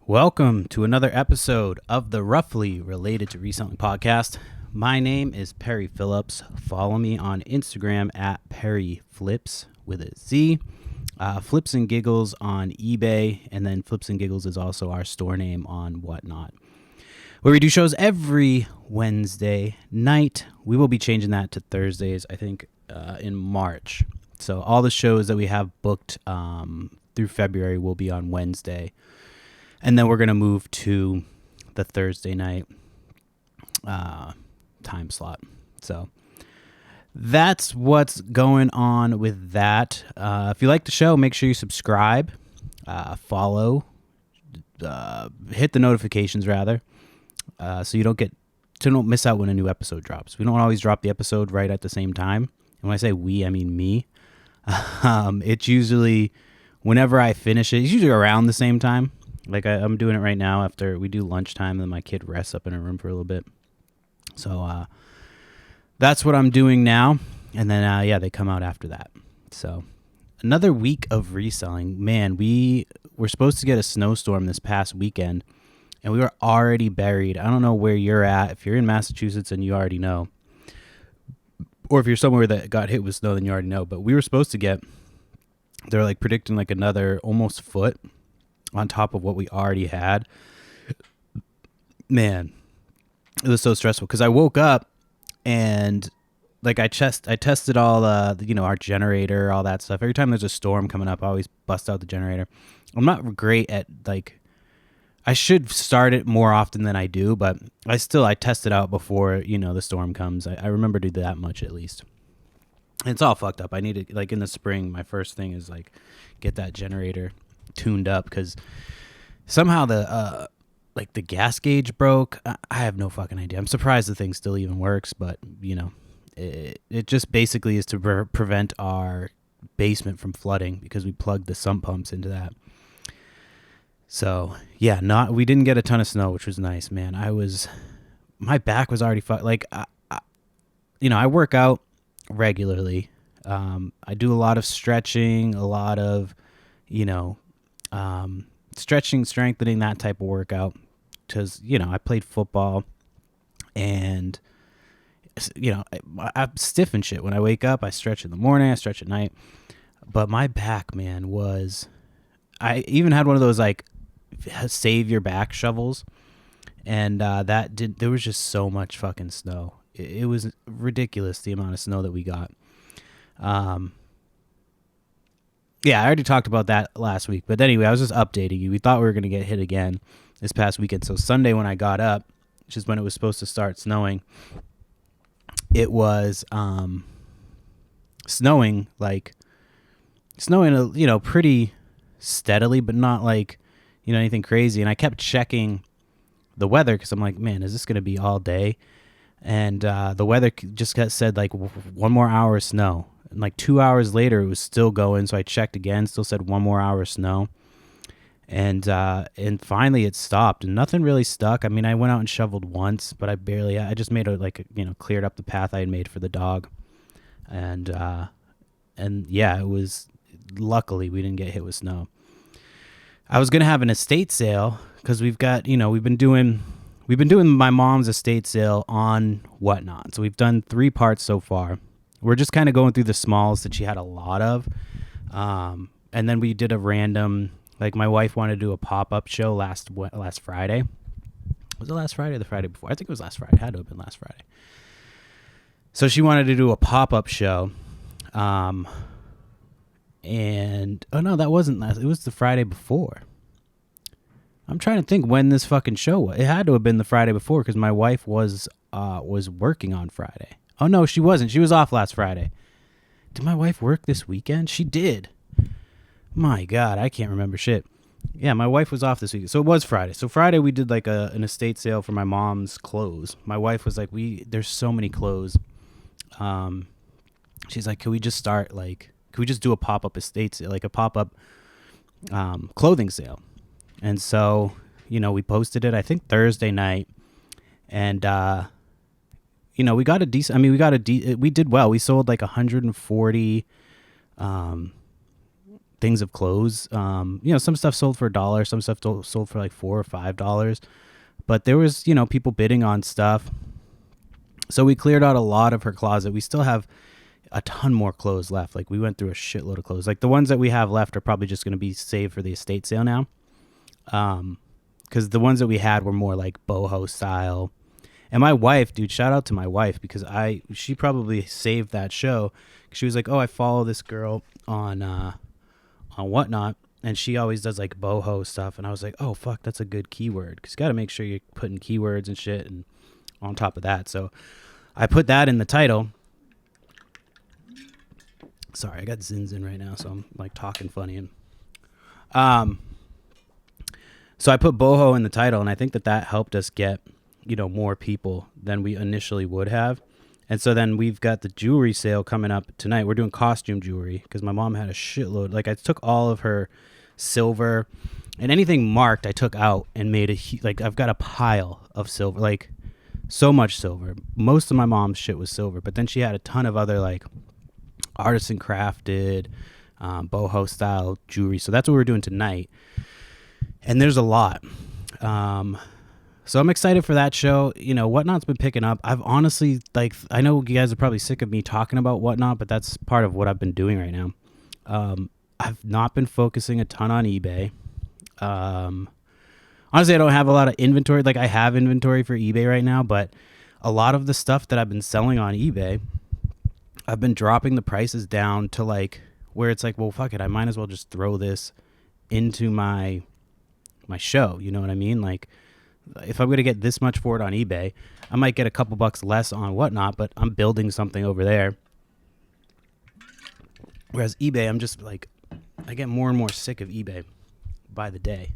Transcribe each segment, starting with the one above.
Welcome to another episode of the Roughly Related to Reselling podcast. My name is Perry Phillips. Follow me on Instagram at Perry Flips with a Z. Flips and Giggles on eBay, and then Flips and Giggles is also our store name on Whatnot, where we do shows every Wednesday night. We will be changing that to Thursdays, I think, in March. So all the shows that we have booked through February will be on Wednesday. And then we're going to move to the Thursday night time slot. So that's what's going on with that. If you like the show, make sure you subscribe, follow, hit the notifications rather, so you don't miss out when a new episode drops. We don't always drop the episode right at the same time. And when I say we, I mean me. It's usually whenever I finish it. It's usually around the same time. Like I'm doing it right now after we do lunchtime, and then my kid rests up in her room for a little bit. So that's what I'm doing now. And then, they come out after that. So another week of reselling. Man, we were supposed to get a snowstorm this past weekend, and we were already buried. I don't know where you're at. If you're in Massachusetts and you already know, or if you're somewhere that got hit with snow, then you already know. But we were supposed to get, they're like predicting like another almost foot on top of what we already had. Man, it was so stressful because I woke up and like I tested all our generator, all that stuff. Every time there's a storm coming up, I always bust out the generator. I'm not great at I should start it more often than I do, but I test it out before the storm comes. I remember to do that much at least. It's all fucked up. I need to in the spring. My first thing is get that generator tuned up because somehow the gas gauge broke. I have no fucking idea. I'm surprised the thing still even works, but it just basically is to prevent our basement from flooding because we plugged the sump pumps into that. So yeah, we didn't get a ton of snow, which was nice, man. My back was already I work out regularly. I do a lot of stretching, a lot of stretching, strengthening, that type of workout, because I played football, and I'm stiff and shit. When I wake up, I stretch in the morning, I stretch at night, but my back, man, I even had one of those save your back shovels, and there was just so much fucking snow. It was ridiculous the amount of snow that we got. Yeah, I already talked about that last week. But anyway, I was just updating you. We thought we were going to get hit again this past weekend. So Sunday when I got up, which is when it was supposed to start snowing, it was snowing pretty steadily, but not anything crazy. And I kept checking the weather because I'm like, man, is this going to be all day? And the weather just said 1 more hour of snow. And 2 hours later, it was still going. So I checked again, still said 1 more hour of snow. And finally it stopped, and nothing really stuck. I mean, I went out and shoveled once, but I just made cleared up the path I had made for the dog. And yeah, it was, luckily we didn't get hit with snow. I was going to have an estate sale because we've been doing my mom's estate sale on Whatnot. So we've done 3 parts so far. We're just kind of going through the smalls that she had a lot of. And then we did a random, my wife wanted to do a pop-up show last Friday. Was it last Friday or the Friday before? I think it was last Friday. It had to have been last Friday. So she wanted to do a pop-up show. And, oh no, that wasn't last. It was the Friday before. I'm trying to think when this fucking show was. It had to have been the Friday before because my wife was working on Friday. Oh, no, she wasn't. She was off last Friday. Did my wife work this weekend? She did. My God, I can't remember shit. Yeah, my wife was off this week. So it was Friday. So Friday we did an estate sale for my mom's clothes. My wife was like, there's so many clothes. She's like, can we just do a pop-up estate sale, a pop-up clothing sale? And so, we posted it, I think Thursday night, and we got a decent, we did well. We sold 140 things of clothes. Some stuff sold for $1, some stuff sold for like $4 or $5, but there was, people bidding on stuff. So we cleared out a lot of her closet. We still have a ton more clothes left. Like we went through a shitload of clothes. Like the ones that we have left are probably just going to be saved for the estate sale now. Because the ones that we had were more like boho style. And my wife, dude, shout out to my wife, because she probably saved that show. She was like, oh, I follow this girl on Whatnot, and she always does like boho stuff. And I was like, oh, fuck, that's a good keyword, because you got to make sure you're putting keywords and shit and on top of that. So I put that in the title. Sorry, I got zins in right now, so I'm like talking funny. And so I put boho in the title, and I think that helped us get, more people than we initially would have. And so then we've got the jewelry sale coming up tonight. We're doing costume jewelry because my mom had a shitload. Like I took all of her silver and anything marked I took out and made I've got a pile of silver, like so much silver. Most of my mom's shit was silver, but then she had a ton of other like artisan crafted, boho style jewelry. So that's what we're doing tonight. And there's a lot. So I'm excited for that show. Whatnot's been picking up. I've honestly, I know you guys are probably sick of me talking about Whatnot, but that's part of what I've been doing right now. I've not been focusing a ton on eBay. Honestly, I don't have a lot of inventory. Like I have inventory for eBay right now, but a lot of the stuff that I've been selling on eBay, I've been dropping the prices down to like where it's like, well, fuck it. I might as well just throw this into my show. You know what I mean? Like, if I'm going to get this much for it on eBay, I might get a couple bucks less on Whatnot, but I'm building something over there. Whereas eBay, I'm just like, I get more and more sick of eBay by the day.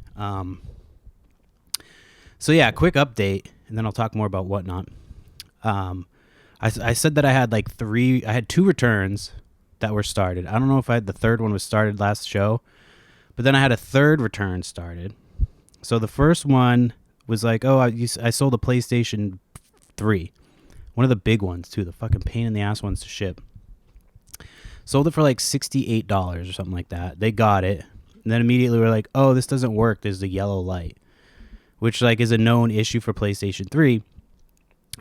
So yeah, quick update, and then I'll talk more about Whatnot. I said that I had I had 2 returns that were started. I don't know if the third one was started last show, but then I had a 3rd return started. So the first one was like, oh, I sold a PlayStation 3. One of the big ones, too. The fucking pain in the ass ones to ship. Sold it for like $68 or something like that. They got it. And then immediately we're like, oh, this doesn't work. There's the yellow light. Which like is a known issue for PlayStation 3.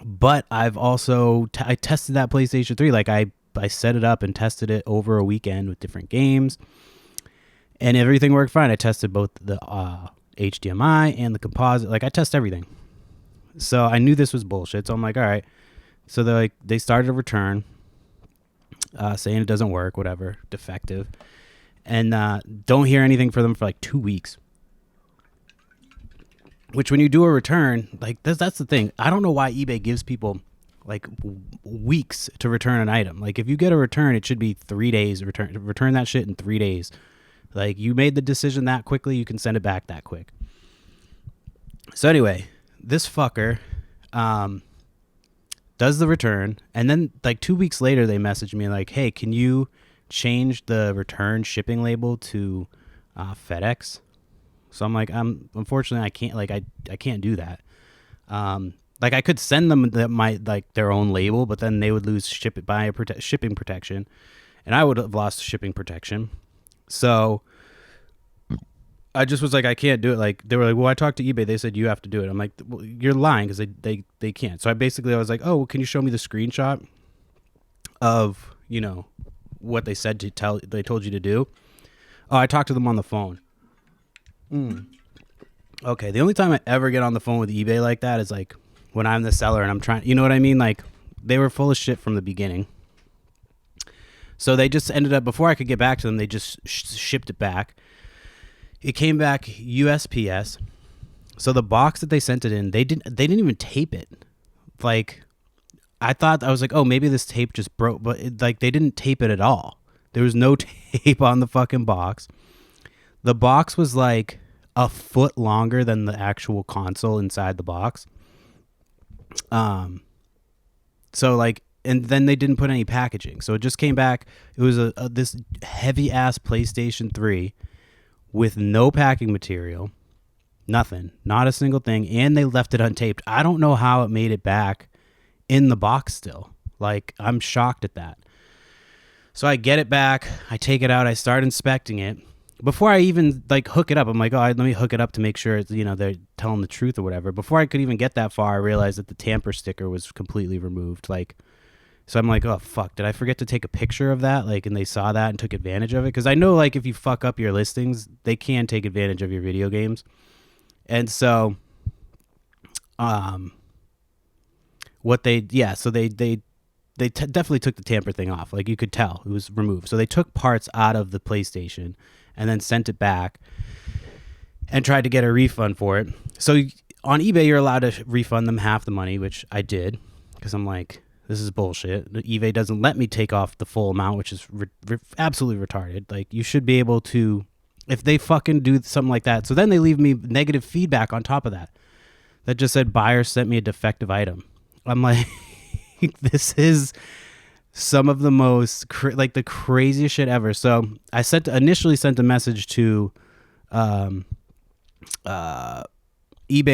But I've also... I tested that PlayStation 3. Like I set it up and tested it over a weekend with different games. And everything worked fine. I tested both the... HDMI and the composite. Like I test everything. So I knew this was bullshit. So I'm like, all right. So they started a return, saying it doesn't work, whatever, defective. And don't hear anything from them for like 2 weeks. Which when you do a return, like that's the thing. I don't know why eBay gives people like weeks to return an item. Like if you get a return, it should be 3 days. Return that shit in 3 days. Like you made the decision that quickly, you can send it back that quick. So anyway, this fucker does the return, and then like 2 weeks later they message me like, hey, can you change the return shipping label to FedEx? So I'm like, unfortunately I can't, like I can't do that. Like I could send them their own label, but then they would lose shipping protection, and I would have lost shipping protection. So I just was like, I can't do it. Like they were like, well, I talked to eBay. They said you have to do it. I'm like, well, you're lying because they can't. So I was like, oh, well, can you show me the screenshot of what they said they told you to do? Oh, I talked to them on the phone. Okay, the only time I ever get on the phone with eBay like that is like when I'm the seller and I'm trying. You know what I mean? Like they were full of shit from the beginning. So they just ended up, before I could get back to them, they just shipped it back. It came back USPS. So the box that they sent it in, they didn't even tape it. Like I was like, oh, maybe this tape just broke, but they didn't tape it at all. There was no tape on the fucking box. The box was like a foot longer than the actual console inside the box. So like, and then they didn't put any packaging. So it just came back. It was this heavy ass PlayStation 3 with no packing material, nothing, not a single thing. And they left it untaped. I don't know how it made it back in the box still. Like I'm shocked at that. So I get it back. I take it out. I start inspecting it. before I even like hook it up, I'm like, oh, let me hook it up to make sure it's, they're telling the truth or whatever. Before I could even get that far, I realized that the tamper sticker was completely removed. Like, so I'm like, oh fuck, did I forget to take a picture of that? Like, and they saw that and took advantage of it, because I know like if you fuck up your listings, they can take advantage of your video games. And so, what they so they definitely took the tamper thing off. Like, you could tell it was removed. So they took parts out of the PlayStation and then sent it back and tried to get a refund for it. So on eBay, you're allowed to refund them half the money, which I did, because I'm like, this is bullshit. eBay doesn't let me take off the full amount, which is absolutely retarded. Like, you should be able to, if they fucking do something like that. So then they leave me negative feedback on top of that. That just said, buyer sent me a defective item. I'm like, this is some of the most like the craziest shit ever. So I initially sent a message to eBay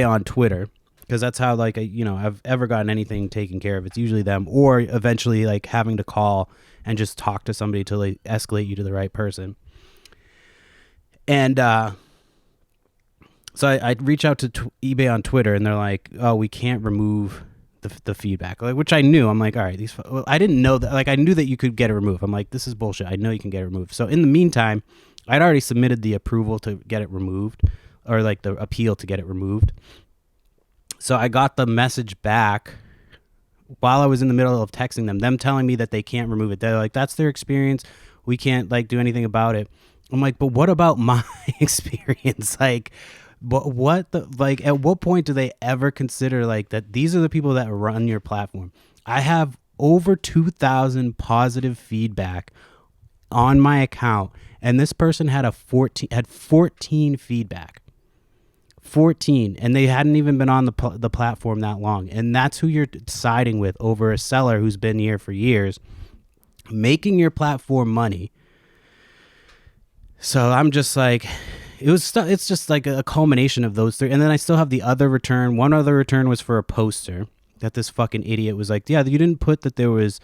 on Twitter, because that's how like I've ever gotten anything taken care of. It's usually them, or eventually like having to call and just talk to somebody till they escalate you to the right person. And so I reach out to eBay on Twitter, and they're like, oh, we can't remove the feedback, like, which I knew. I'm like, all right, I didn't know that. Like, I knew that you could get it removed. I'm like, this is bullshit. I know you can get it removed. So in the meantime, I'd already submitted the approval to get it removed, or like the appeal to get it removed. So I got the message back while I was in the middle of texting them telling me that they can't remove it. They're like, that's their experience. We can't like do anything about it. I'm like, but what about my experience? Like, what the, like, at what point do they ever consider like that these are the people that run your platform? I have over 2,000 positive feedback on my account, and this person had 14 feedback. 14, and they hadn't even been on the platform that long, and that's who you're siding with over a seller who's been here for years, making your platform money. So I'm just like, it's just like a culmination of those three. And then I still have the other return. One other return was for a poster that this fucking idiot was like, yeah, you didn't put that there was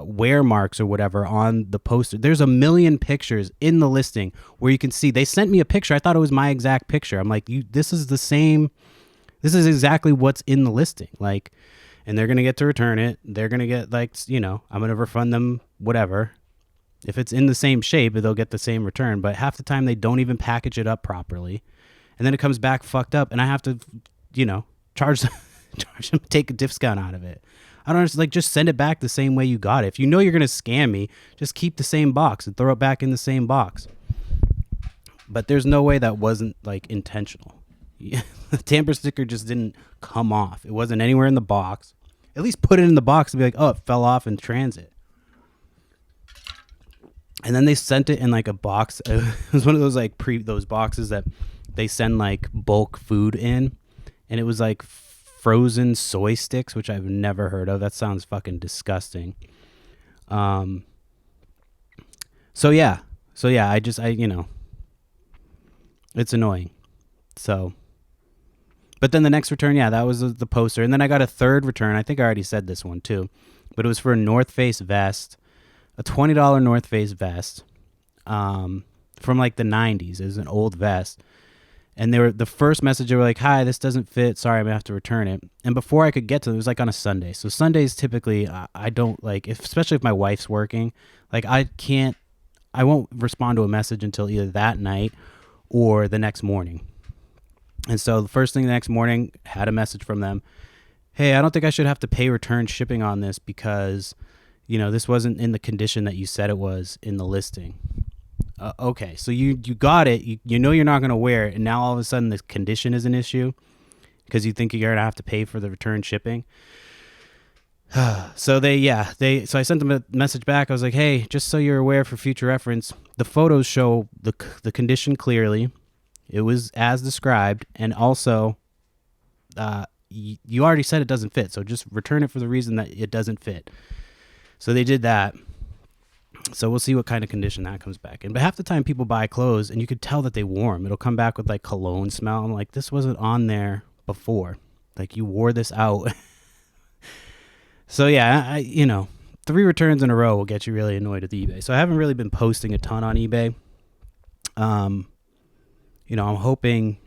wear marks or whatever on the poster. There's a million pictures in the listing where you can see. They sent me a picture. I thought it was my exact picture. I'm like, this is the same. This is exactly what's in the listing. Like, and they're gonna get to return it. They're gonna get like, I'm gonna refund them whatever. If it's in the same shape, they'll get the same return. But half the time they don't even package it up properly, and then it comes back fucked up, and I have to, charge them, take a discount out of it. I don't like, just send it back the same way you got it. If you know you're gonna scam me, just keep the same box and throw it back in the same box. But there's no way that wasn't like intentional. The tamper sticker just didn't come off. It wasn't anywhere in the box. At least put it in the box and be like, oh, it fell off in transit. And then they sent it in like a box. It was one of those like those boxes that they send like bulk food in, and it was like frozen soy sticks, which I've never heard of. That sounds fucking disgusting. So yeah, it's annoying. So, but then the next return, yeah, that was the poster, and then I got a third return. I think I already said this one too, but it was for a North Face vest. A $20 North Face vest from like the 90s. It was an old vest. And the first message, they were like, hi, this doesn't fit. Sorry, I'm going to have to return it. And before I could get to it, it was like on a Sunday. So Sundays typically, I don't like, especially if my wife's working, like I won't respond to a message until either that night or the next morning. And so the first thing the next morning, had a message from them. Hey, I don't think I should have to pay return shipping on this because this wasn't in the condition that you said it was in the listing. Okay, so you got it. You know you're not going to wear it, and now all of a sudden the condition is an issue because you think you're going to have to pay for the return shipping. So so I sent them a message back. I was like, hey, just so you're aware for future reference, the photos show the condition clearly. It was as described, and also you already said it doesn't fit, so just return it for the reason that it doesn't fit. So they did that. So we'll see what kind of condition that comes back in. But half the time people buy clothes and you could tell that they wore them. It'll come back with like cologne smell. I'm like, this wasn't on there before. Like, you wore this out. So yeah, 3 returns in a row will get you really annoyed with eBay. So I haven't really been posting a ton on eBay. I'm hoping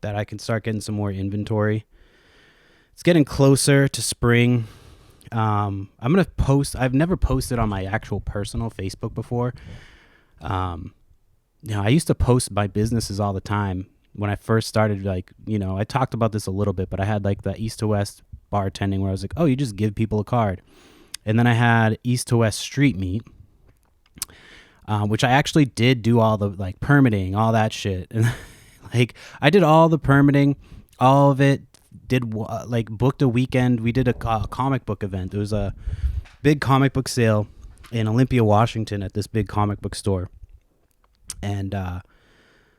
that I can start getting some more inventory. It's getting closer to spring. I'm going to post. I've never posted on my actual personal Facebook before. I used to post my businesses all the time when I first started. I talked about this a little bit, but I had like the East to West bartending where I was like, oh, you just give people a card. And then I had East to West Street Meet, which I actually did do all the like permitting, all that shit. And like I did all the permitting, all of it, booked a weekend. We did a comic book event. It was a big comic book sale in Olympia, Washington at this big comic book store. And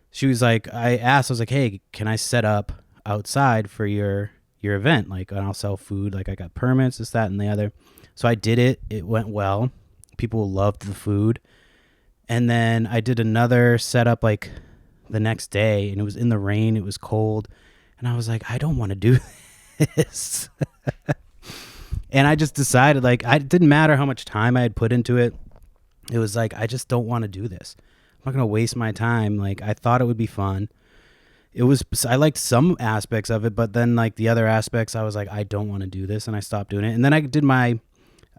she was like, I was like, hey, can I set up outside for your event? Like, and I'll sell food. Like I got permits, this, that, and the other. So I did it. It went well. People loved the food. And then I did another setup like the next day, and it was in the rain. It was cold. And I was like, I don't want to do this. And I just decided, like, it didn't matter how much time I had put into it. It was like, I just don't want to do this. I'm not going to waste my time. Like, I thought it would be fun. I liked some aspects of it, but then like the other aspects, I was like, I don't want to do this. And I stopped doing it. And then I did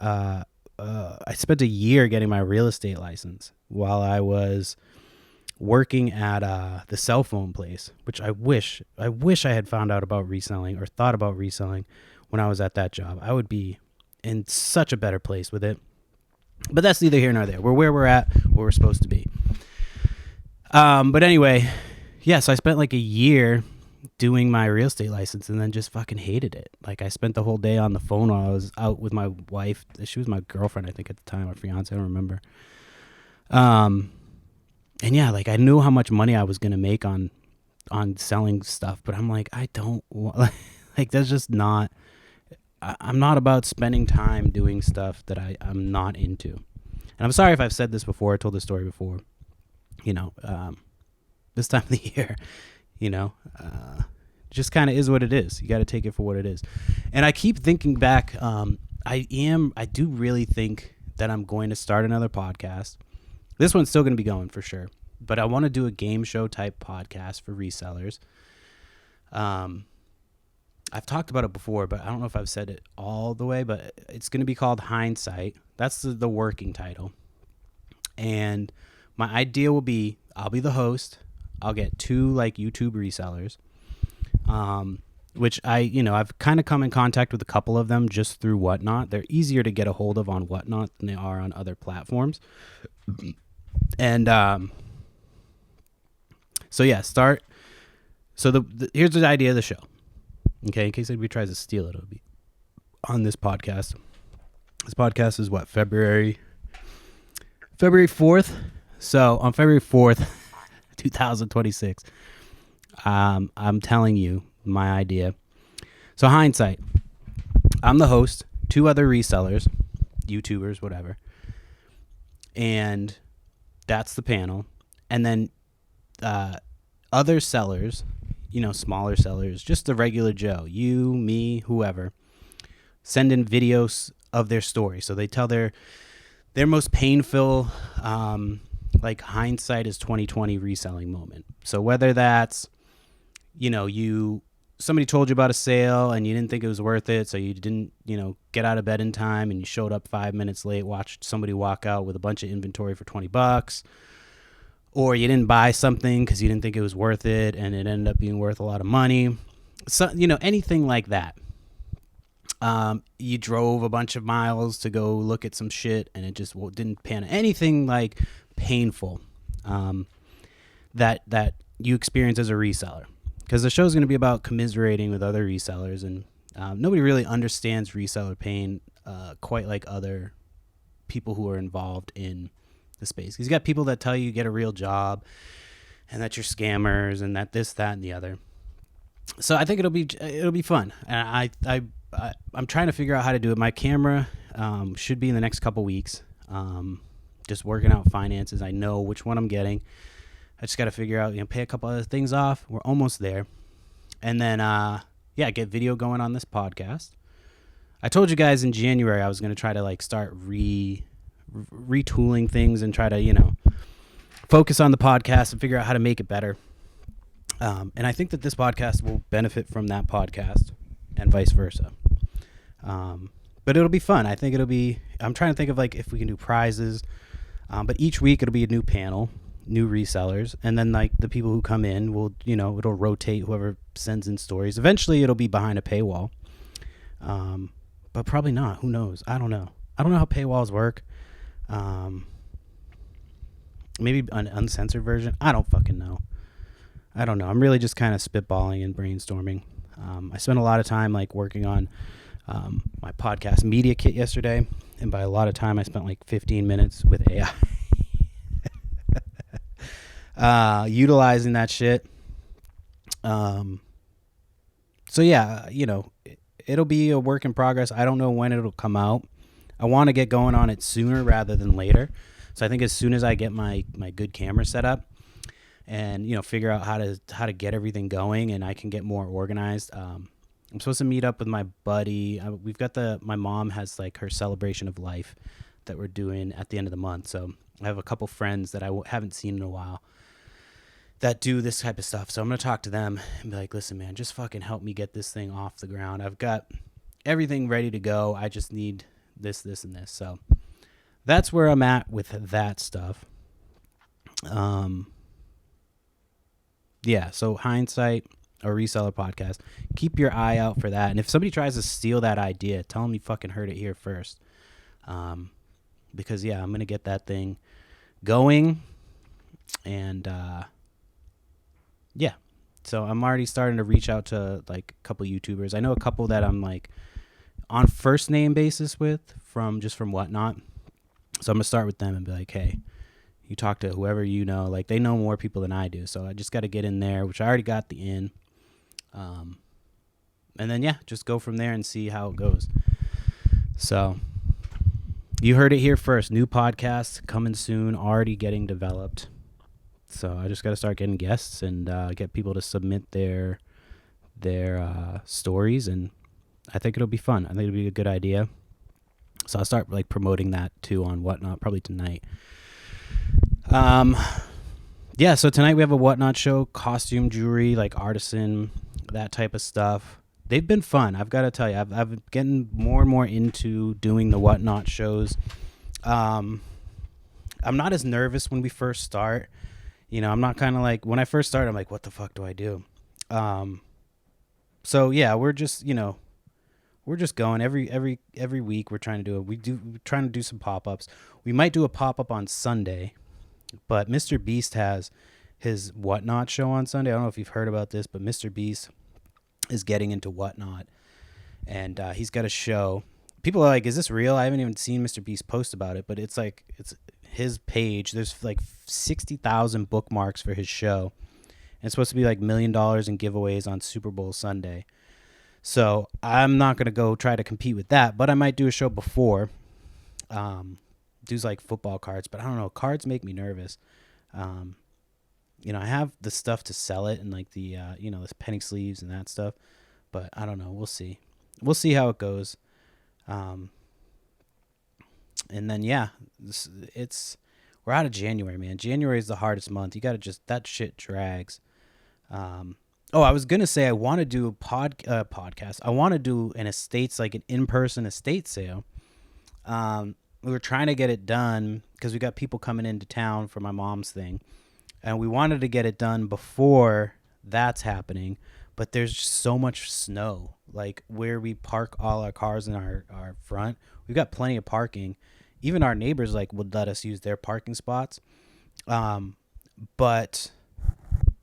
I spent a year getting my real estate license while I was working at the cell phone place, which I wish I had found out about reselling or thought about reselling when I was at that job. I would be in such a better place with it. But that's neither here nor there. We're where we're at, where we're supposed to be. But anyway, so I spent like a year doing my real estate license and then just fucking hated it. Like I spent the whole day on the phone while I was out with my wife. She was my girlfriend, I think at the time, or fiance, I don't remember. And yeah, like I knew how much money I was going to make on selling stuff, but I'm like, I don't want, like, that's just not, I'm not about spending time doing stuff that I'm not into. And I'm sorry if I've said this before, I told this story before, this time of the year, just kind of is what it is. You got to take it for what it is. And I keep thinking back. I do really think that I'm going to start another podcast. This one's still going to be going for sure, but I want to do a game show type podcast for resellers. I've talked about it before, but I don't know if I've said it all the way, but it's going to be called Hindsight. That's the working title. And my idea will be, I'll be the host. I'll get 2 like YouTube resellers, which I've kind of come in contact with a couple of them just through Whatnot. They're easier to get a hold of on Whatnot than they are on other platforms. And so here's the idea of the show. Okay, in case anybody tries to steal it, it'll be on this podcast. This podcast is what, February 4th? So on February 4th, 2026, I'm telling you my idea. So Hindsight, I'm the host, 2 other resellers, YouTubers, whatever. And that's the panel. And then other sellers, smaller sellers, just the regular Joe, you, me, whoever, send in videos of their story. So they tell their most painful, like hindsight is 2020 reselling moment. So whether that's, somebody told you about a sale and you didn't think it was worth it, so you didn't, get out of bed in time and you showed up 5 minutes late, watched somebody walk out with a bunch of inventory for $20, or you didn't buy something because you didn't think it was worth it and it ended up being worth a lot of money. So, anything like that. You drove a bunch of miles to go look at some shit and it just didn't pan. Anything like painful that you experience as a reseller. Because the show's going to be about commiserating with other resellers, and nobody really understands reseller pain quite like other people who are involved in the space. Because you got people that tell you get a real job and that you're scammers and that this, that, and the other. So I think it'll be fun. And I'm trying to figure out how to do it. My camera should be in the next couple weeks. Just working out finances. I know which one I'm getting. I just got to figure out, pay a couple other things off. We're almost there. And then, get video going on this podcast. I told you guys in January I was going to try to like start retooling things and try to, focus on the podcast and figure out how to make it better. And I think that this podcast will benefit from that podcast and vice versa. But it'll be fun. I think I'm trying to think of like if we can do prizes, but each week it'll be a new panel, new resellers. And then like the people who come in will, it'll rotate whoever sends in stories. Eventually it'll be behind a paywall. But probably not. Who knows? I don't know. I don't know how paywalls work. Maybe an uncensored version. I don't fucking know. I don't know. I'm really just kind of spitballing and brainstorming. I spent a lot of time like working on my podcast media kit yesterday, and by a lot of time I spent like 15 minutes with AI utilizing that shit. So yeah, it'll be a work in progress. I don't know when it'll come out. I want to get going on it sooner rather than later. So I think as soon as I get my good camera set up and, figure out how to get everything going and I can get more organized. I'm supposed to meet up with my buddy. We've got my mom has like her celebration of life that we're doing at the end of the month. So I have a couple friends that I haven't seen in a while that do this type of stuff. So I'm going to talk to them and be like, listen, man, just fucking help me get this thing off the ground. I've got everything ready to go. I just need this, and this. So that's where I'm at with that stuff. Yeah. So Hindsight, a reseller podcast, keep your eye out for that. And if somebody tries to steal that idea, tell them you fucking heard it here first. Because yeah, I'm going to get that thing going and, yeah. So I'm already starting to reach out to like a couple YouTubers. I know a couple that I'm like on first name basis with from Whatnot. So I'm going to start with them and be like, hey, you talk to whoever like they know more people than I do. So I just got to get in there, which I already got the in. And then, yeah, just go from there and see how it goes. So you heard it here first. New podcast coming soon, already getting developed. So I just got to start getting guests and get people to submit their stories. And I think it'll be fun. I think it'll be a good idea. So I'll start like promoting that too on Whatnot probably tonight. Yeah, so tonight we have a Whatnot show, costume, jewelry, like artisan, that type of stuff. They've been fun. I've got to tell you, I've getting more and more into doing the Whatnot shows. I'm not as nervous when we first start. I'm not kind of like, when I first started, I'm like, what the fuck do I do? So yeah, we're just going every week. We're trying to we're trying to do some pop-ups. We might do a pop-up on Sunday, but Mr. Beast has his Whatnot show on Sunday. I don't know if you've heard about this, but Mr. Beast is getting into Whatnot, and he's got a show. People are like, is this real? I haven't even seen Mr. Beast post about it, but it's his page. There's like 60,000 bookmarks for his show. And it's supposed to be like $1 million in giveaways on Super Bowl Sunday. So I'm not going to go try to compete with that, but I might do a show before. Do like football cards, but I don't know. Cards make me nervous. I have the stuff to sell it and like the, the penny sleeves and that stuff, but I don't know. We'll see. We'll see how it goes. And then, yeah, we're out of January, man. January is the hardest month. You got to that shit drags. I was going to say, I want to do a podcast. I want to do an estates, like an in-person estate sale. We were trying to get it done because we got people coming into town for my mom's thing. And we wanted to get it done before that's happening. But there's just so much snow, like where we park all our cars in our front. We've got plenty of parking. Even our neighbors would let us use their parking spots. But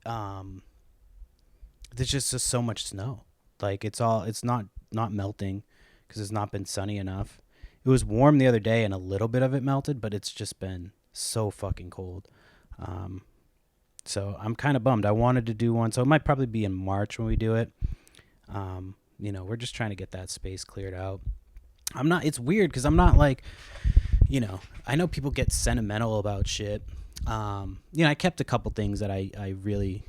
there's just so much snow. Like it's not melting because it's not been sunny enough. It was warm the other day and a little bit of it melted, but it's just been so fucking cold. So I'm kind of bummed. I wanted to do one, so it might probably be in March when we do it. We're just trying to get that space cleared out. It's weird because I'm not like, I know people get sentimental about shit. I kept a couple things that I really,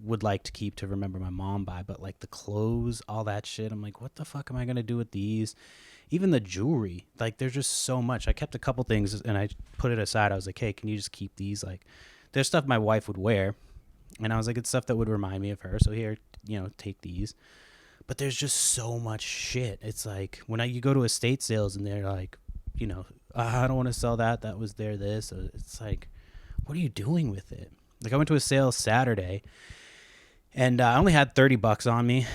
would like to keep to remember my mom by, but like the clothes, all that shit, I'm like, what the fuck am I gonna do with these? Even the jewelry, like there's just so much. I kept a couple things and I put it aside. I was like, hey, can you just keep these? Like, there's stuff my wife would wear, and I was like, it's stuff that would remind me of her. So here, take these. But there's just so much shit. It's like when you go to estate sales and they're like, I don't want to sell that. That was this. It's like, what are you doing with it? Like I went to a sale Saturday, and I only had $30 on me.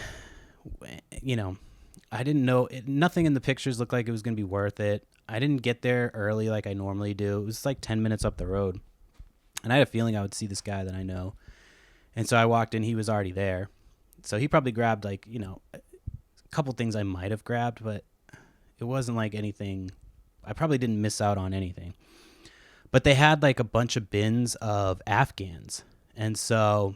I didn't know it. Nothing in the pictures looked like it was going to be worth it. I didn't get there early like I normally do. It was like 10 minutes up the road. And I had a feeling I would see this guy that I know. And so I walked in. He was already there. So he probably grabbed like, a couple things I might have grabbed, but it wasn't like anything. I probably didn't miss out on anything. But they had like a bunch of bins of Afghans. And so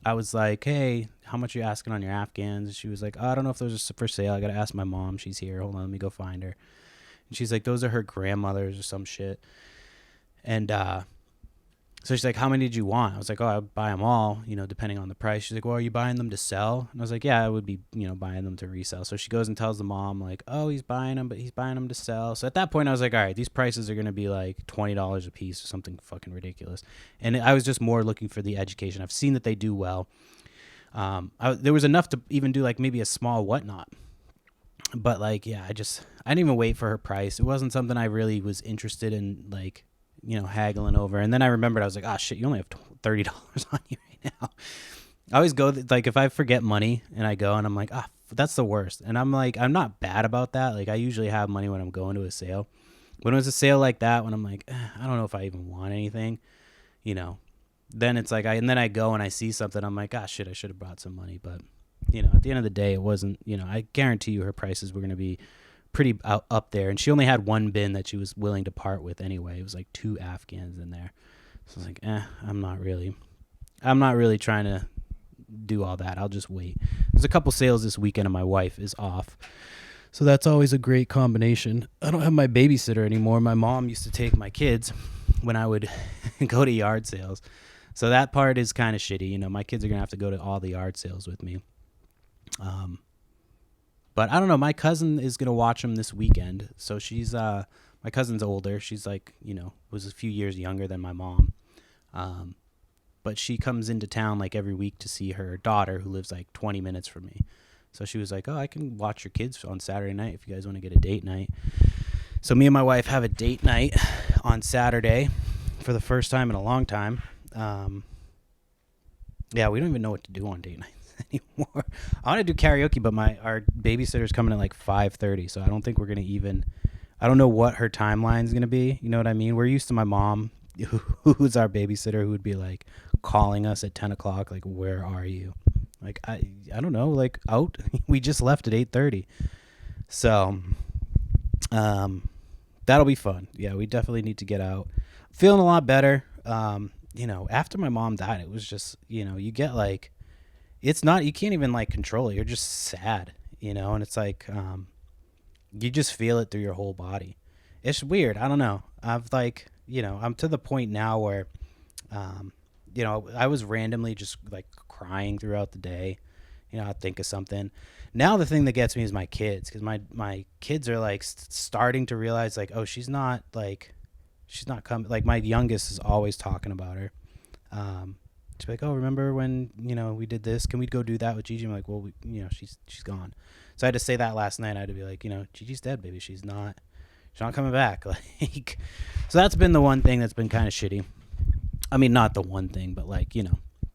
I was like, hey, how much are you asking on your Afghans? And she was like, I don't know if those are for sale. I got to ask my mom. She's here. Hold on, let me go find her. And she's like, those are her grandmother's or some shit. And so she's like, how many did you want? I was like, oh, I'd buy them all, depending on the price. She's like, well, are you buying them to sell? And I was like, yeah, I would be, buying them to resell. So she goes and tells the mom, like, oh, he's buying them, but he's buying them to sell. So at that point, I was like, all right, these prices are going to be like $20 a piece or something fucking ridiculous. And I was just more looking for the education. I've seen that they do well. There was enough to even do like maybe a small whatnot. But like, yeah, I didn't even wait for her price. It wasn't something I really was interested in, like, haggling over. And then I remembered, I was like, oh shit, you only have $30 on you right now. I always go, like, if I forget money and I go and I'm like, that's the worst. And I'm like, I'm not bad about that. Like, I usually have money when I'm going to a sale. When it was a sale like that, when I'm like, I don't know if I even want anything, then it's like, and then I go and I see something, I'm like, shit, I should have brought some money. But, at the end of the day, it wasn't, I guarantee you her prices were going to be pretty up there. And she only had one bin that she was willing to part with anyway. It was like 2 Afghans in there. So I was like, I'm not really trying to do all that. I'll just wait. There's a couple sales this weekend and my wife is off. So that's always a great combination. I don't have my babysitter anymore. My mom used to take my kids when I would go to yard sales. So that part is kind of shitty. My kids are going to have to go to all the yard sales with me. But I don't know. My cousin is going to watch them this weekend. So she's, my cousin's older. She's like, was a few years younger than my mom. But she comes into town like every week to see her daughter who lives like 20 minutes from me. So she was like, oh, I can watch your kids on Saturday night if you guys want to get a date night. So me and my wife have a date night on Saturday for the first time in a long time. Yeah, we don't even know what to do on date nights anymore. I want to do karaoke, but our babysitter's coming at like 5:30, so I don't think we're going to even, I don't know what her timeline's going to be. You know what I mean? We're used to my mom, who's our babysitter, who would be like calling us at 10 o'clock, like, where are you? Like, I don't know, like, out. We just left at 8:30. So, that'll be fun. Yeah, we definitely need to get out. Feeling a lot better. After my mom died, it was just, you get like, it's not, you can't even like control it. You're just sad, and it's like, you just feel it through your whole body. It's weird. I don't know. I've like, I'm to the point now where, I was randomly just like crying throughout the day. I'd think of something. Now the thing that gets me is my kids, because my kids are like starting to realize like, oh, she's not coming. Like my youngest is always talking about her. She's like, oh, remember when, we did this? Can we go do that with Gigi? I'm like, well, she's gone. So I had to say that last night. I had to be like, Gigi's dead, baby. She's not coming back. Like, so that's been the one thing that's been kind of shitty. I mean, not the one thing, but like,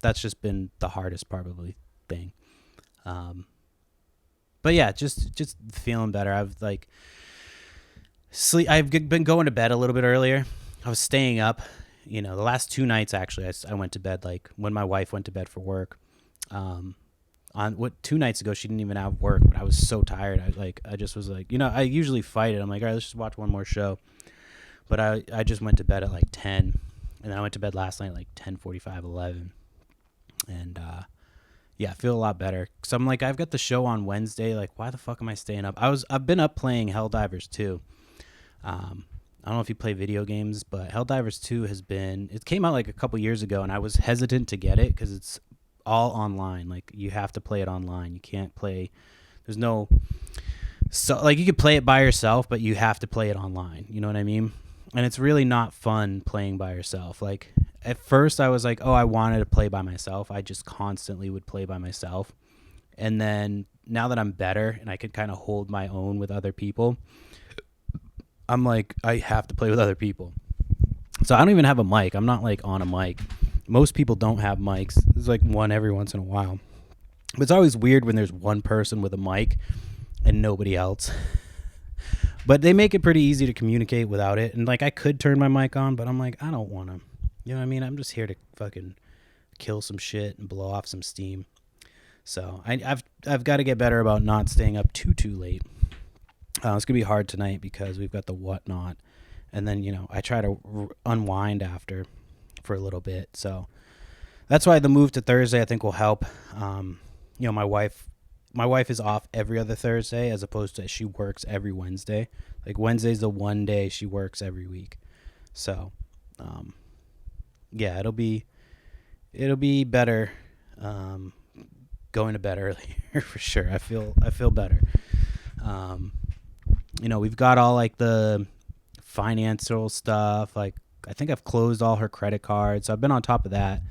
that's just been the hardest probably thing. But yeah, just feeling better. I've been going to bed a little bit earlier. I was staying up, the last 2 nights, actually, I went to bed, like when my wife went to bed for work, on 2 nights ago, she didn't even have work, but I was so tired. I just was like, I usually fight it. I'm like, all right, let's just watch one more show. But I just went to bed at like 10, and then I went to bed last night, like 10:45, 11. And, yeah, I feel a lot better. Cause I'm like, I've got the show on Wednesday. Like, why the fuck am I staying up? I've been up playing Helldivers 2. I don't know if you play video games, but Helldivers 2 it came out like a couple years ago, and I was hesitant to get it because it's all online. Like you have to play it online. You can't play. There's no. So like you could play it by yourself, but you have to play it online. You know what I mean? And it's really not fun playing by yourself. Like at first I was like, oh, I wanted to play by myself. I just constantly would play by myself. And then now that I'm better and I could kind of hold my own with other people, I'm like, I have to play with other people. So I don't even have a mic. I'm not like on a mic. Most people don't have mics. There's like one every once in a while. But it's always weird when there's one person with a mic and nobody else. But they make it pretty easy to communicate without it. And like I could turn my mic on, but I'm like, I don't want to. You know what I mean? I'm just here to fucking kill some shit and blow off some steam. So I've got to get better about not staying up too late. It's going to be hard tonight because we've got the whatnot. And then, you know, I try to unwind after for a little bit. So that's why the move to Thursday I think will help. You know, my wife is off every other Thursday as opposed to she works every Wednesday. Like Wednesday's the one day she works every week. So, yeah, it'll be better going to bed earlier for sure. I feel better. You know, we've got all like the financial stuff. Like I think I've closed all her credit cards. So I've been on top of that.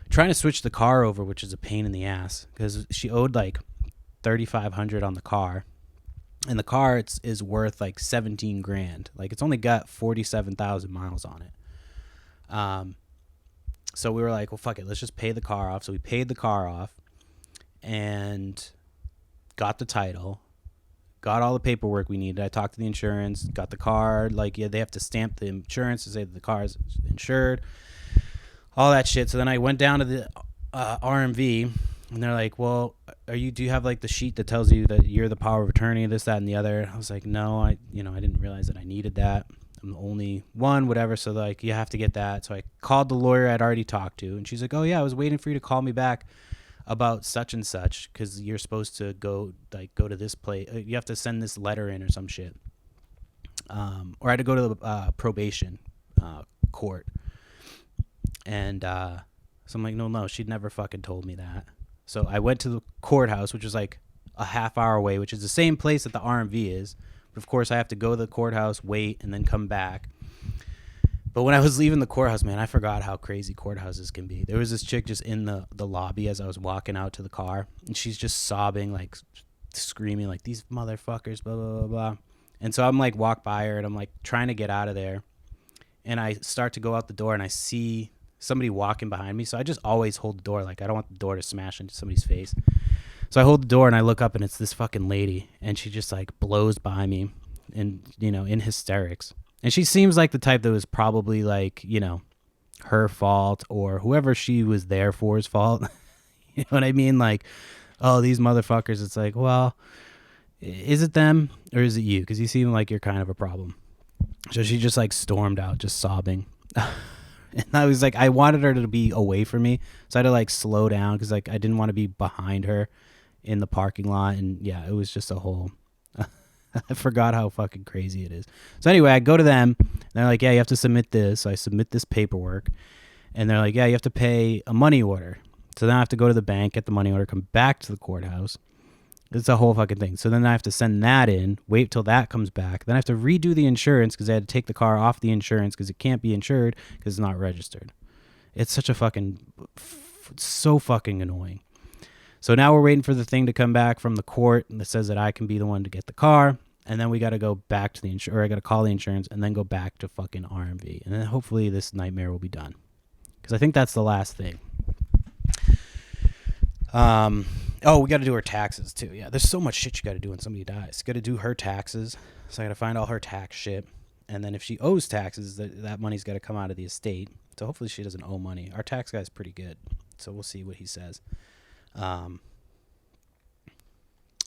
Trying to switch the car over, which is a pain in the ass because she owed like $3,500 on the car, and the car is worth like $17,000. Like it's only got 47,000 miles on it. So we were like, well, fuck it, let's just pay the car off. So we paid the car off and got the title, got all the paperwork we needed. I talked to the insurance, got the car. Like, yeah, they have to stamp the insurance to say that the car is insured, all that shit. So then I went down to the RMV, and they're like, well, do you have like the sheet that tells you that you're the power of attorney, this, that, and the other? I was like, no, I didn't realize that I needed that. I'm the only one, whatever. So like, you have to get that. So I called the lawyer I'd already talked to, and she's like, oh yeah, I was waiting for you to call me back about such and such because you're supposed to go to this place. You have to send this letter in or some shit. Or I had to go to the probation court. And so I'm like, no, she'd never fucking told me that. So I went to the courthouse, which was like a half hour away, which is the same place that the RMV is. But of course, I have to go to the courthouse, wait, and then come back. But when I was leaving the courthouse, man, I forgot how crazy courthouses can be. There was this chick just in the lobby as I was walking out to the car, and she's just sobbing, like screaming, like, these motherfuckers, blah, blah, blah, blah. And so I'm like, walk by her, and I'm like trying to get out of there. And I start to go out the door, and I see somebody walking behind me. So I just always hold the door. Like, I don't want the door to smash into somebody's face. So I hold the door, and I look up, and it's this fucking lady, and she just like blows by me and, you know, in hysterics. And she seems like the type that was probably like, you know, her fault or whoever she was there for's fault. You know what I mean? Like, oh, these motherfuckers. It's like, well, is it them or is it you? Because you seem like you're kind of a problem. So she just like stormed out, just sobbing. And I was like, I wanted her to be away from me. So I had to like slow down because like I didn't want to be behind her in the parking lot. And yeah, it was just a whole... I forgot how fucking crazy it is. So anyway, I go to them, and they're like, yeah, you have to submit this. So I submit this paperwork, and they're like, yeah, you have to pay a money order. So then I have to go to the bank, get the money order, come back to the courthouse. It's a whole fucking thing. So then I have to send that in, wait till that comes back. Then I have to redo the insurance because I had to take the car off the insurance because it can't be insured because it's not registered. It's such a fucking, so fucking annoying. So now we're waiting for the thing to come back from the court that says that I can be the one to get the car. And then we got to go back to the insurance, or I got to call the insurance and then go back to fucking RMV. And then hopefully this nightmare will be done. Because I think that's the last thing. Oh, we got to do her taxes too. Yeah, there's so much shit you got to do when somebody dies. You got to do her taxes. So I got to find all her tax shit. And then if she owes taxes, that money's got to come out of the estate. So hopefully she doesn't owe money. Our tax guy's pretty good. So we'll see what he says.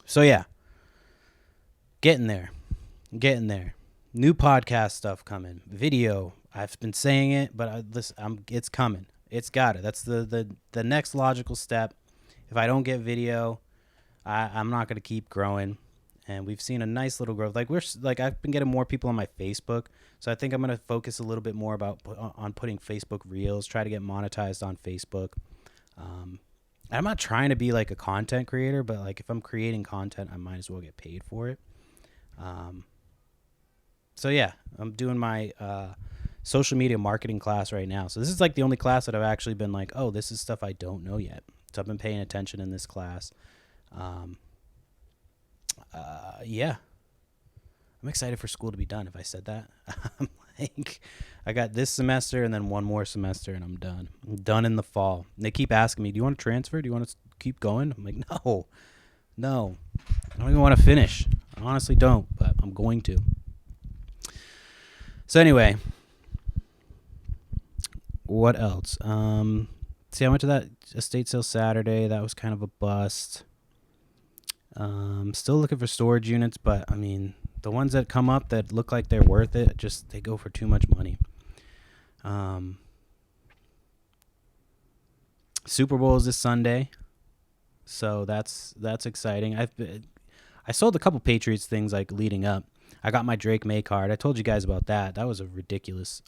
So yeah. Getting there. New podcast stuff coming. Video. I've been saying it, but it's coming. It's got it. That's the next logical step. If I don't get video, I'm not going to keep growing. And we've seen a nice little growth. I've been getting more people on my Facebook. So I think I'm going to focus a little bit more on putting Facebook Reels, try to get monetized on Facebook. I'm not trying to be like a content creator, but like if I'm creating content, I might as well get paid for it. Um, so yeah, I'm doing my social media marketing class right now. So this is like the only class that I've actually been like, oh, this is stuff I don't know yet. So I've been paying attention in this class. Um, yeah, I'm excited for school to be done. If I said that, I'm like, I got this semester and then one more semester and I'm done. I'm done in the fall. And they keep asking me, do you want to transfer? Do you want to keep going? I'm like, no, I don't even want to finish. I honestly don't, but I'm going to. So anyway, what else? See, I went to that estate sale Saturday. That was kind of a bust. Still looking for storage units, but I mean, the ones that come up that look like they're worth it, just they go for too much money. Super Bowl is this Sunday, so that's exciting. I sold a couple Patriots things like leading up. I got my Drake May card. I told you guys about that. That was a ridiculous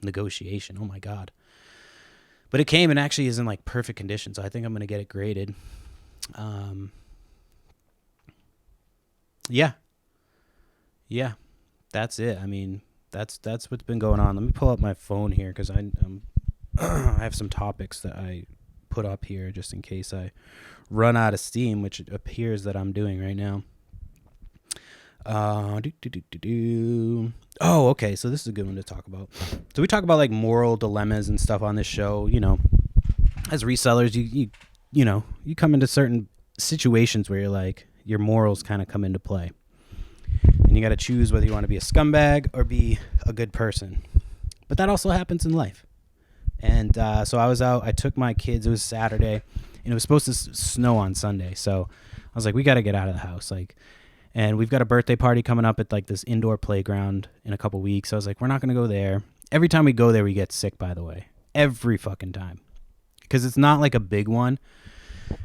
negotiation. Oh my god! But it came and actually is in like perfect condition, so I think I'm gonna get it graded. Yeah, that's it. I mean, that's what's been going on. Let me pull up my phone here because I'm I have some topics that I put up here just in case I run out of steam, which it appears that I'm doing right now. Oh, okay. So this is a good one to talk about. So we talk about like moral dilemmas and stuff on this show. You know, as resellers, you know, you come into certain situations where you're like your morals kind of come into play, and you got to choose whether you want to be a scumbag or be a good person. But that also happens in life. And so I was out. I took my kids. It was Saturday, and it was supposed to snow on Sunday. So I was like, we got to get out of the house. Like, and we've got a birthday party coming up at like this indoor playground in a couple weeks. So I was like, we're not going to go there. Every time we go there, we get sick, by the way. Every fucking time. Because it's not like a big one.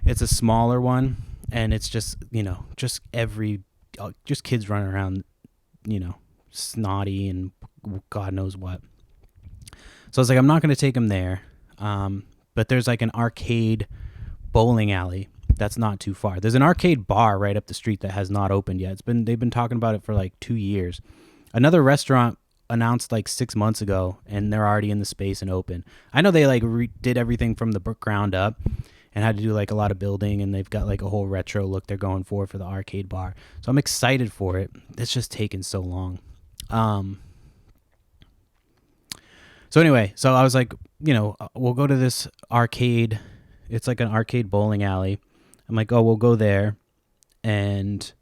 It's a smaller one. And it's just, you know, just kids running around, you know, snotty and God knows what. So I was like, I'm not going to take them there. But there's like an arcade bowling alley that's not too far. There's an arcade bar right up the street that has not opened yet. They've been talking about it for like 2 years. Another restaurant announced like 6 months ago, and they're already in the space and open. I know they like did everything from the ground up and had to do like a lot of building, and they've got like a whole retro look they're going for the arcade bar. So I'm excited for it. It's just taken so long. So anyway, so I was like, you know, we'll go to this arcade. It's like an arcade bowling alley. I'm like, oh, we'll go there, and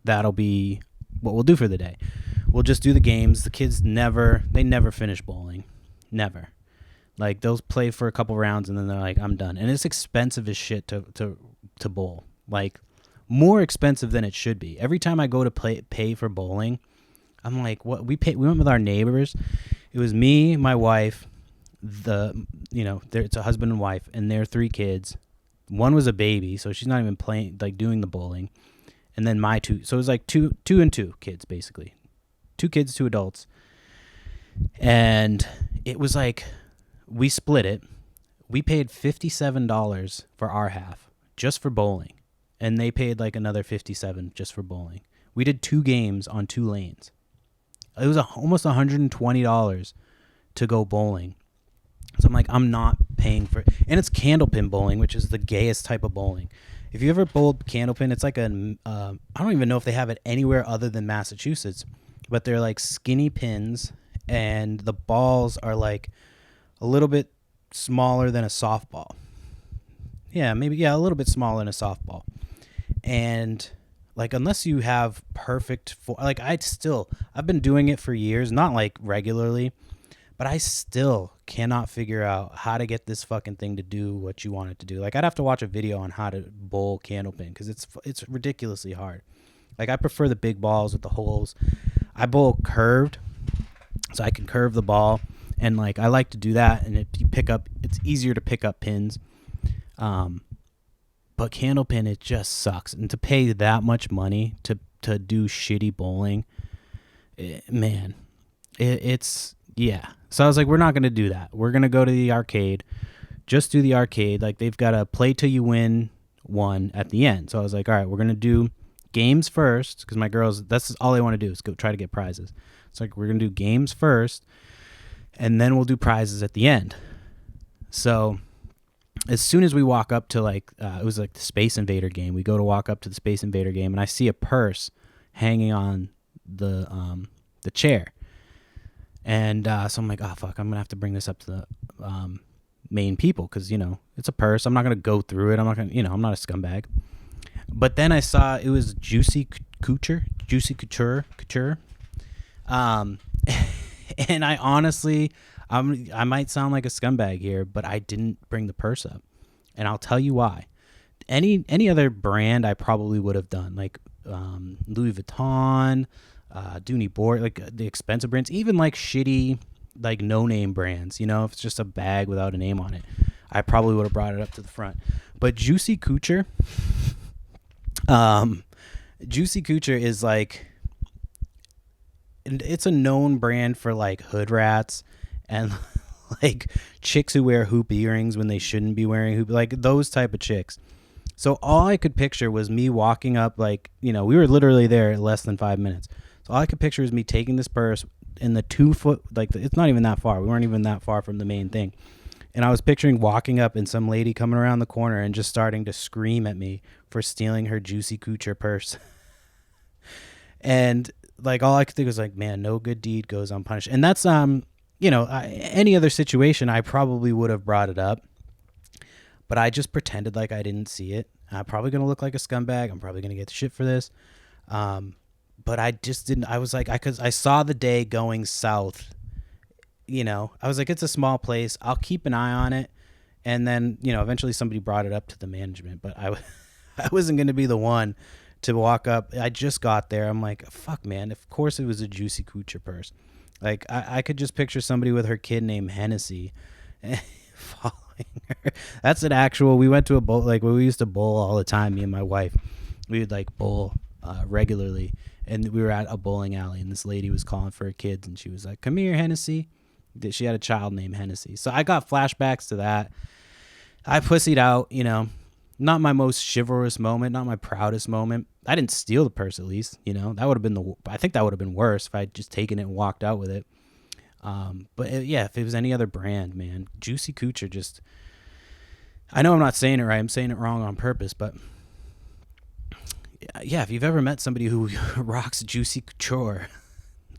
that'll be what we'll do for the day. We'll just do the games. The kids never finish bowling. Never. Like, they'll play for a couple rounds, and then they're like, I'm done. And it's expensive as shit to bowl. Like, more expensive than it should be. Every time I go to pay for bowling, I'm like, what? We went with our neighbors. It was me, my wife, it's a husband and wife, and their 3 kids. One was a baby, so she's not even playing, like doing the bowling. And then my 2. So it was like two and 2 kids, basically. 2 kids, 2 adults. And it was like, we split it. We paid $57 for our half, just for bowling. And they paid like another $57 just for bowling. We did 2 games on 2 lanes. It was almost $120 to go bowling. So I'm like, I'm not paying for it. And it's candlepin bowling, which is the gayest type of bowling. If you ever bowled candlepin, it's like I don't even know if they have it anywhere other than Massachusetts, but they're like skinny pins, and the balls are like a little bit smaller than a softball. Yeah, a little bit smaller than a softball. And like, unless you have perfect, I've been doing it for years, not like regularly, but I still cannot figure out how to get this fucking thing to do what you want it to do. Like, I'd have to watch a video on how to bowl candlepin because it's ridiculously hard. Like, I prefer the big balls with the holes. I bowl curved, so I can curve the ball, and like, I like to do that. And it's easier to pick up pins. But candlepin, it just sucks. And to pay that much money to do shitty bowling, it's. Yeah. So I was like, we're not going to do that. We're going to go to the arcade, just do the arcade. Like they've got a play till you win one at the end. So I was like, all right, we're gonna do games first because my girls, that's all they want to do is go try to get prizes. It's like we're gonna do games first, and then we'll do prizes at the end. So as soon as we walk up to like it was like the Space Invader game, we go to walk up to the Space Invader game, and I see a purse hanging on the chair, and so I'm like, oh fuck, I'm gonna have to bring this up to the main people because it's a purse. I'm not gonna go through it. I'm not gonna, I'm not a scumbag. But then I saw it was Juicy Couture. And I honestly, I might sound like a scumbag here, but I didn't bring the purse up, and I'll tell you why. Any other brand I probably would have done, like Louis Vuitton, Dooney Board, like the expensive brands, even like shitty, like no name brands. If it's just a bag without a name on it, I probably would have brought it up to the front. But Juicy Couture, Juicy Couture is like, it's a known brand for like hood rats and like chicks who wear hoop earrings when they shouldn't be wearing hoop, like those type of chicks. So all I could picture was me walking up, like, we were literally there in less than 5 minutes. So all I could picture was me taking this purse in the 2 foot, like it's not even that far. We weren't even that far from the main thing. And I was picturing walking up and some lady coming around the corner and just starting to scream at me for stealing her Juicy Couture purse. And like all I could think was like, man, no good deed goes unpunished. And that's any other situation I probably would have brought it up, but I just pretended like I didn't see it. I'm probably gonna look like a scumbag. I'm probably gonna get shit for this, but I just didn't. I was like, because I saw the day going south. I was like, it's a small place. I'll keep an eye on it, and then eventually somebody brought it up to the management, but I wasn't gonna be the one to walk up. I just got there. I'm like, fuck, man. Of course it was a Juicy Couture purse. Like, I could just picture somebody with her kid named Hennessy following her. That's an actual, we went to a bowl, like, we used to bowl all the time, me and my wife. We would, like, bowl regularly. And we were at a bowling alley, and this lady was calling for her kids, and she was like, come here, Hennessy. She had a child named Hennessy. So I got flashbacks to that. I pussied out, not my most chivalrous moment, not my proudest moment. I didn't steal the purse, at least, that would have been I think that would have been worse if I'd just taken it and walked out with it. But if it was any other brand, man, Juicy Couture just, I know I'm not saying it right. I'm saying it wrong on purpose, but yeah, if you've ever met somebody who rocks Juicy Couture,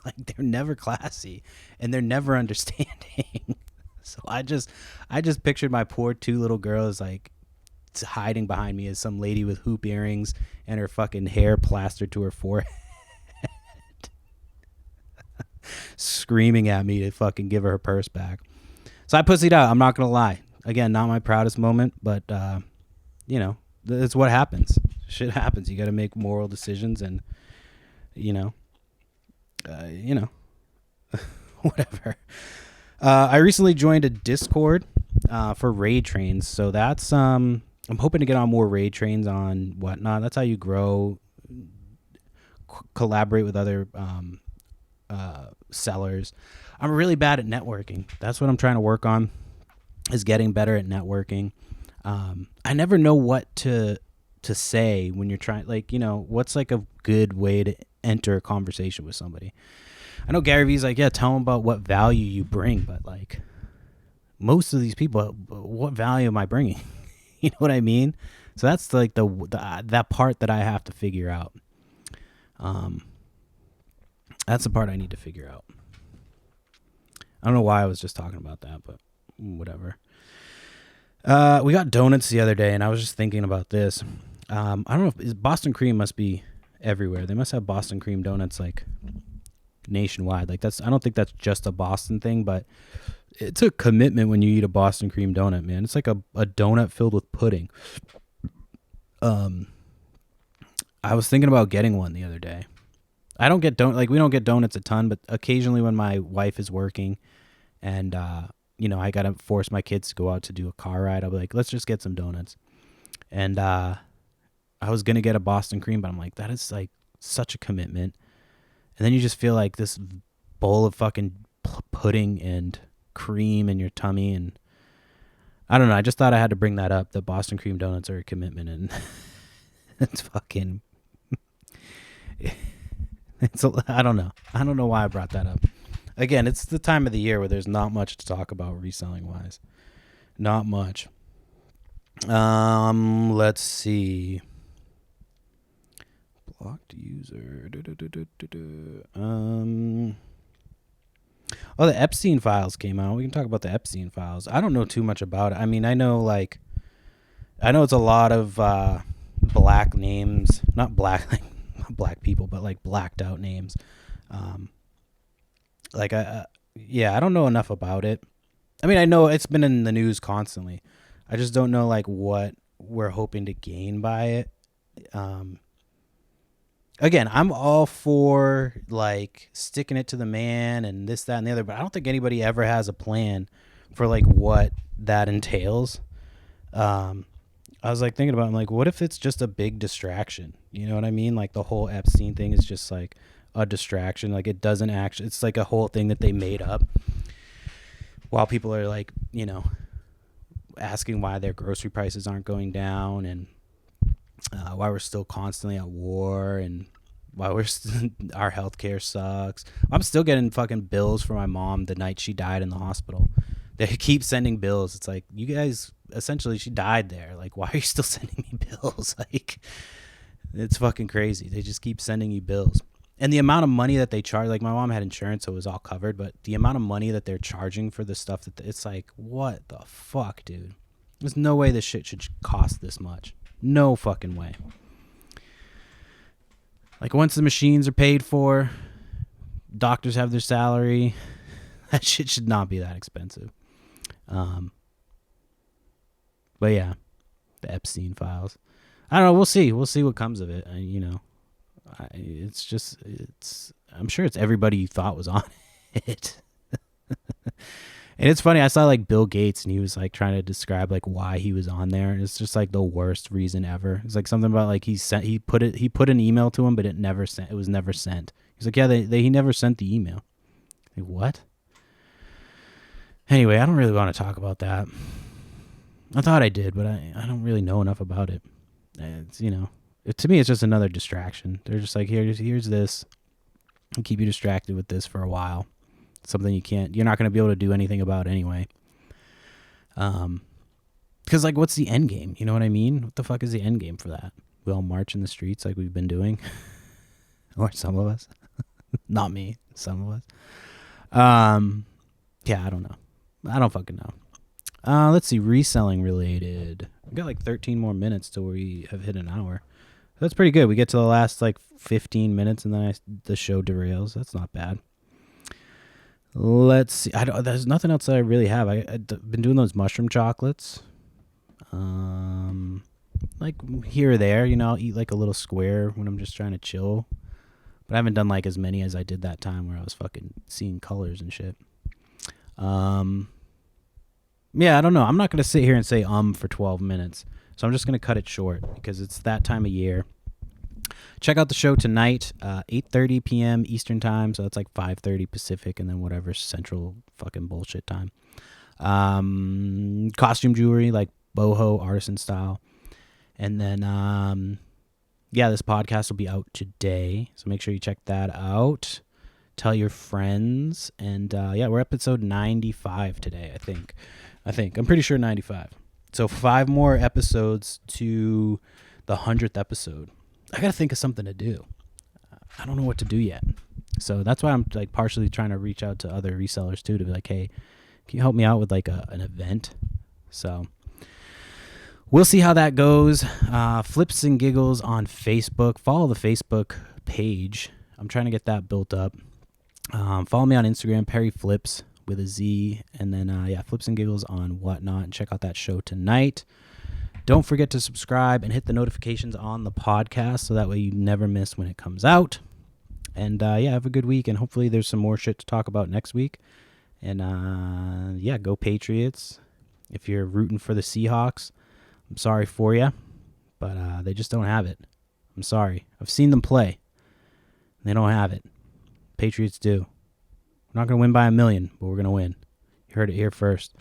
like they're never classy and they're never understanding. So I just pictured my poor 2 little girls like hiding behind me as some lady with hoop earrings and her fucking hair plastered to her forehead, screaming at me to fucking give her purse back. So I pussied out. I'm not gonna lie. Again, not my proudest moment, but it's what happens. Shit happens. You got to make moral decisions, and whatever. I recently joined a Discord for raid trains, so that's I'm hoping to get on more raid trains on Whatnot. That's how you grow, collaborate with other sellers. I'm really bad at networking. That's what I'm trying to work on, is getting better at networking. I never know what to say when you're trying, like, what's like a good way to enter a conversation with somebody. I know Gary Vee's like, yeah, tell them about what value you bring, but like most of these people, what value am I bringing? You know what I mean? So that's like that part that I have to figure out. That's the part I need to figure out. I don't know why I was just talking about that, but whatever. We got donuts the other day, and I was just thinking about this. I don't know if Boston cream must be everywhere. They must have Boston cream donuts like nationwide. Like I don't think that's just a Boston thing, but it's a commitment when you eat a Boston cream donut, man. It's like a donut filled with pudding. I was thinking about getting one the other day. I don't get we don't get donuts a ton, but occasionally when my wife is working and I gotta force my kids to go out to do a car ride, I'll be like, let's just get some donuts. And I was gonna get a Boston cream, but I'm like, that is like such a commitment. And then you just feel like this bowl of fucking pudding and cream in your tummy, and I don't know. I just thought I had to bring that up. That Boston cream donuts are a commitment, and it's fucking. I don't know. I don't know why I brought that up. Again, it's the time of the year where there's not much to talk about reselling wise. Not much. Let's see. Blocked user. Oh, the Epstein files came out. We can talk about the Epstein files. I don't know too much about it. I mean, I know it's a lot of black names, not black like not black people, but like blacked out names. I don't know enough about it. I mean, I know it's been in the news constantly. I just don't know like what we're hoping to gain by it. Again, I'm all for like sticking it to the man and this, that, and the other, but I don't think anybody ever has a plan for like what that entails. I was like thinking about, I'm like, what if it's just a big distraction? You know what I mean? Like the whole Epstein thing is just like a distraction. Like it doesn't actually, it's like a whole thing that they made up while people are like, asking why their grocery prices aren't going down and why we're still constantly at war and why our healthcare sucks. I'm still getting fucking bills for my mom the night she died in the hospital. They keep sending bills. It's like, you guys, essentially she died there. Like, why are you still sending me bills? Like, it's fucking crazy. They just keep sending you bills. And the amount of money that they charge, like my mom had insurance, so it was all covered, but the amount of money that they're charging for the stuff it's like, what the fuck, dude? There's no way this shit should cost this much. No fucking way. Like once the machines are paid for, doctors have their salary, that shit should not be that expensive. But yeah, the Epstein files. I don't know. We'll see. We'll see what comes of it. I'm sure it's everybody you thought was on it. And it's funny, I saw like Bill Gates and he was like trying to describe like why he was on there, and it's just like the worst reason ever. It's like something about like he put an email to him, but it was never sent. He's like, yeah, he never sent the email. Like, what? Anyway, I don't really want to talk about that. I thought I did, but I don't really know enough about it. It's, to me it's just another distraction. They're just like, here's this, and keep you distracted with this for a while. Something you're not going to be able to do anything about anyway. Because like, what's the end game? You know what I mean? What the fuck is the end game for that? We all march in the streets like we've been doing, or some of us, not me, some of us. Yeah, I don't know. I don't fucking know. Let's see, reselling related. We got like 13 more minutes till we have hit an hour. That's pretty good. We get to the last like 15 minutes and then the show derails. That's not bad. Let's see. There's nothing else that I really have. I've been doing those mushroom chocolates. Like here or there, I'll eat like a little square when I'm just trying to chill. But I haven't done like as many as I did that time where I was fucking seeing colors and shit. Yeah, I don't know. I'm not going to sit here and say for 12 minutes. So I'm just going to cut it short because it's that time of year. Check out the show tonight, 8:30 p.m. Eastern time. So that's like 5:30 Pacific and then whatever Central fucking bullshit time. Costume jewelry, like boho artisan style. And then, this podcast will be out today. So make sure you check that out. Tell your friends. And we're episode 95 today, I think. I'm pretty sure 95. So 5 more episodes to the 100th episode. I got to think of something to do. I don't know what to do yet. So that's why I'm like partially trying to reach out to other resellers too, to be like, hey, can you help me out with like an event? So we'll see how that goes. Flips and Giggles on Facebook. Follow the Facebook page. I'm trying to get that built up. Follow me on Instagram, Perry Flips with a Z. And then, Flips and Giggles on Whatnot. And check out that show tonight. Don't forget to subscribe and hit the notifications on the podcast so that way you never miss when it comes out. And, have a good week. And hopefully there's some more shit to talk about next week. And, go Patriots. If you're rooting for the Seahawks, I'm sorry for you. But they just don't have it. I'm sorry. I've seen them play. They don't have it. Patriots do. We're not going to win by 1 million, but we're going to win. You heard it here first.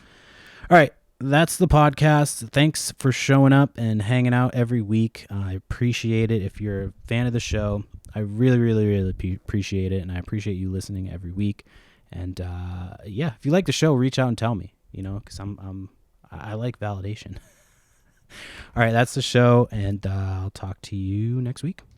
All right. that's the podcast. Thanks for showing up and hanging out every week. I appreciate it. If you're a fan of the show, I really, really, really appreciate it, and I appreciate you listening every week. And yeah, if you like the show, reach out and tell me. Because I like validation. All right, that's the show, and I'll talk to you next week.